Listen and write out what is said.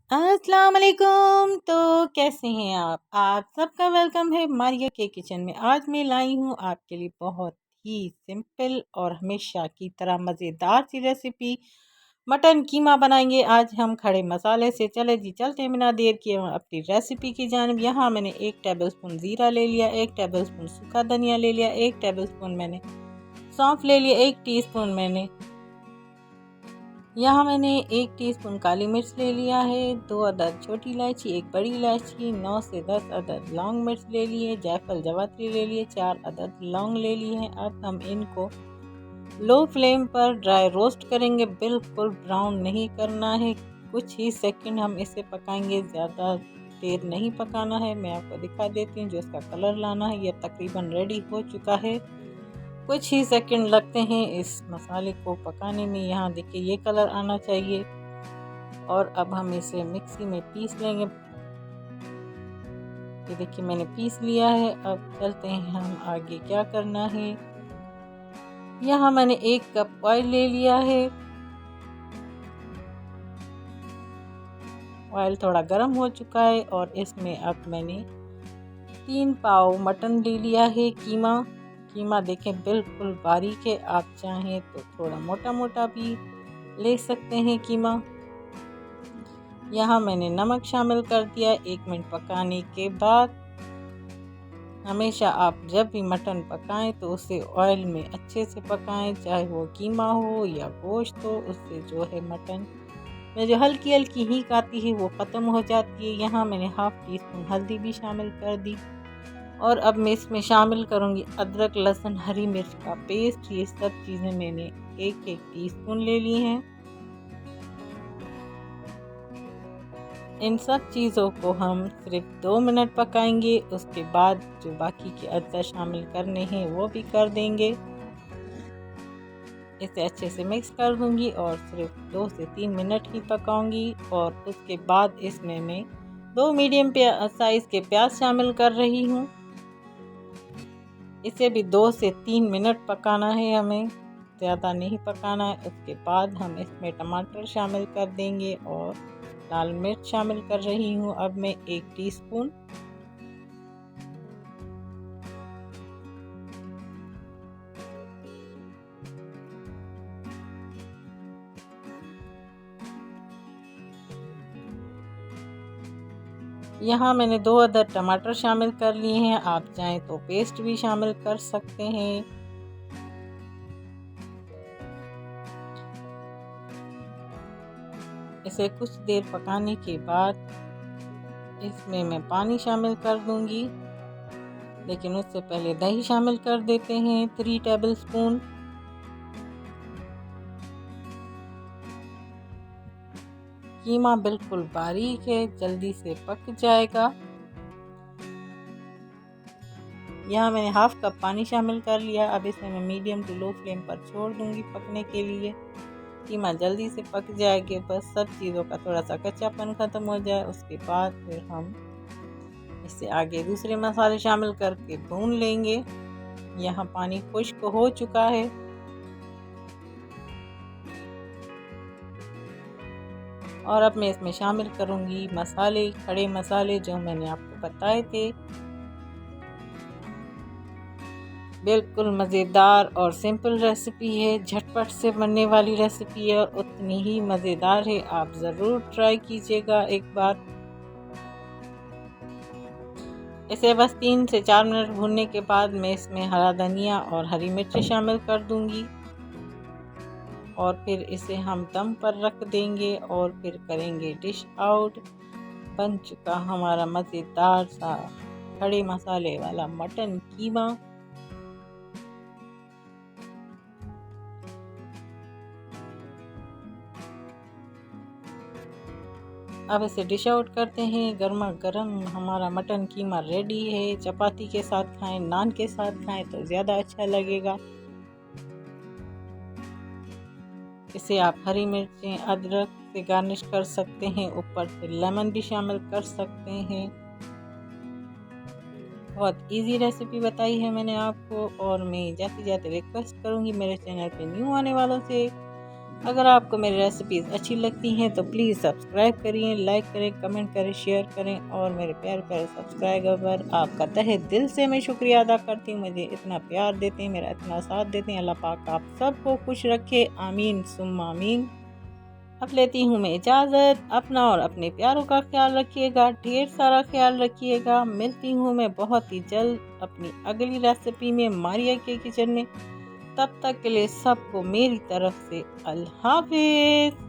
अस्सलाम वालेकुम। तो कैसे हैं आप सबका वेलकम है मारिया के किचन में। आज मैं लाई हूँ आपके लिए बहुत ही सिंपल और हमेशा की तरह मज़ेदार सी रेसिपी। मटन कीमा बनाएंगे आज हम खड़े मसाले से। चले जी चलते हैं बिना देर किए अपनी रेसिपी की जानिब। यहाँ मैंने 1 टेबलस्पून ज़ीरा ले लिया, 1 टेबलस्पून सूखा धनिया ले लिया, 1 टेबलस्पून मैंने सौंफ ले लिया, 1 टीस्पून मैंने 1 टीस्पून काली मिर्च ले लिया है, 2 अदद छोटी इलायची, 1 बड़ी इलायची, 9 से 10 अदद लौंग मिर्च ले लिए, जायफल जावित्री ले लिए, 4 अदद लौंग ले लिए हैं। अब हम इनको लो फ्लेम पर ड्राई रोस्ट करेंगे, बिल्कुल ब्राउन नहीं करना है। कुछ ही सेकंड हम इसे पकाएंगे, ज़्यादा देर नहीं पकाना है। मैं आपको दिखा देती हूँ जो इसका कलर लाना है। यह तकरीबन रेडी हो चुका है। कुछ ही सेकंड लगते हैं इस मसाले को पकाने में। यहाँ देखिए ये कलर आना चाहिए। और अब हम इसे मिक्सी में पीस लेंगे। ये देखिए मैंने पीस लिया है। अब चलते हैं हम आगे क्या करना है। यहाँ मैंने 1 कप ऑयल ले लिया है। ऑयल थोड़ा गर्म हो चुका है और इसमें अब मैंने 3 पाव मटन ले लिया है। कीमा देखें बिल्कुल बारीक है। आप चाहें तो थोड़ा मोटा मोटा भी ले सकते हैं कीमा। यहाँ मैंने नमक शामिल कर दिया। 1 मिनट पकाने के बाद हमेशा आप जब भी मटन पकाएं तो उसे ऑयल में अच्छे से पकाएं, चाहे वो कीमा हो या गोश्त हो। उससे जो है मटन में जो हल्की हल्की हींग आती है वो ख़त्म हो जाती है। यहाँ मैंने हाफ़ टी-स्पून हल्दी भी शामिल कर दी। और अब मैं इसमें शामिल करूँगी अदरक लहसुन हरी मिर्च का पेस्ट। ये सब चीज़ें मैंने 1-1 टीस्पून ले ली हैं। इन सब चीज़ों को हम सिर्फ 2 मिनट पकाएंगे। उसके बाद जो बाकी के अज्जा शामिल करने हैं वो भी कर देंगे। इसे अच्छे से मिक्स कर दूंगी और सिर्फ 2 से 3 मिनट ही पकाऊंगी। और उसके बाद इसमें मैं 2 मीडियम साइज़ के प्याज शामिल कर रही हूँ। इसे भी 2 से 3 मिनट पकाना है, हमें ज़्यादा नहीं पकाना है। उसके बाद हम इसमें टमाटर शामिल कर देंगे और लाल मिर्च शामिल कर रही हूँ अब मैं 1 टीस्पून। यहाँ मैंने 2 अदद टमाटर शामिल कर लिए हैं। आप चाहें तो पेस्ट भी शामिल कर सकते हैं। इसे कुछ देर पकाने के बाद इसमें मैं पानी शामिल कर दूंगी, लेकिन उससे पहले दही शामिल कर देते हैं 3 टेबलस्पून। कीमा बिल्कुल बारीक है, जल्दी से पक जाएगा। यहाँ मैंने हाफ़ कप पानी शामिल कर लिया। अब इसे मैं मीडियम टू लो फ्लेम पर छोड़ दूंगी पकने के लिए। कीमा जल्दी से पक जाएगी, बस सब चीज़ों का थोड़ा सा कच्चापन ख़त्म हो जाए। उसके बाद फिर हम इससे आगे दूसरे मसाले शामिल करके भून लेंगे। यहाँ पानी खुश्क हो चुका है। और अब मैं इसमें शामिल करूँगी मसाले, खड़े मसाले जो मैंने आपको बताए थे। बिल्कुल मज़ेदार और सिंपल रेसिपी है, झटपट से बनने वाली रेसिपी है और उतनी ही मज़ेदार है। आप ज़रूर ट्राई कीजिएगा एक बार। इसे बस 3 से 4 मिनट भूनने के बाद मैं इसमें हरा धनिया और हरी मिर्च शामिल कर दूंगी और फिर इसे हम दम पर रख देंगे और फिर करेंगे डिश आउट। बन चुका हमारा मज़ेदार सा खड़े मसाले वाला मटन कीमा। अब इसे डिश आउट करते हैं। गर्मा गर्म हमारा मटन कीमा रेडी है। चपाती के साथ खाएं, नान के साथ खाएं तो ज़्यादा अच्छा लगेगा। इसे आप हरी मिर्चें अदरक से गार्निश कर सकते हैं, ऊपर से लेमन भी शामिल कर सकते हैं। बहुत इजी रेसिपी बताई है मैंने आपको। और मैं जाते जाते रिक्वेस्ट करूंगी मेरे चैनल पे न्यू आने वालों से अगर आपको मेरी रेसिपीज़ अच्छी लगती हैं तो प्लीज़ सब्सक्राइब करिए, लाइक करें, कमेंट करें, शेयर करें। और मेरे प्यारे प्यारे सब्सक्राइबर, आपका तहे दिल से मैं शुक्रिया अदा करती हूँ। मुझे इतना प्यार देते हैं, मेरा इतना साथ देते हैं। अल्लाह पाक आप सबको खुश रखे, आमीन सुम्मा आमीन। अब लेती हूँ मैं इजाज़त। अपना और अपने प्यारों का ख्याल रखिएगा, ढेर सारा ख्याल रखिएगा। मिलती हूँ मैं बहुत ही जल्द अपनी अगली रेसिपी में, मारिया के किचन में। तब तक के लिए सबको मेरी तरफ से अल्लाह हाफ़िज़।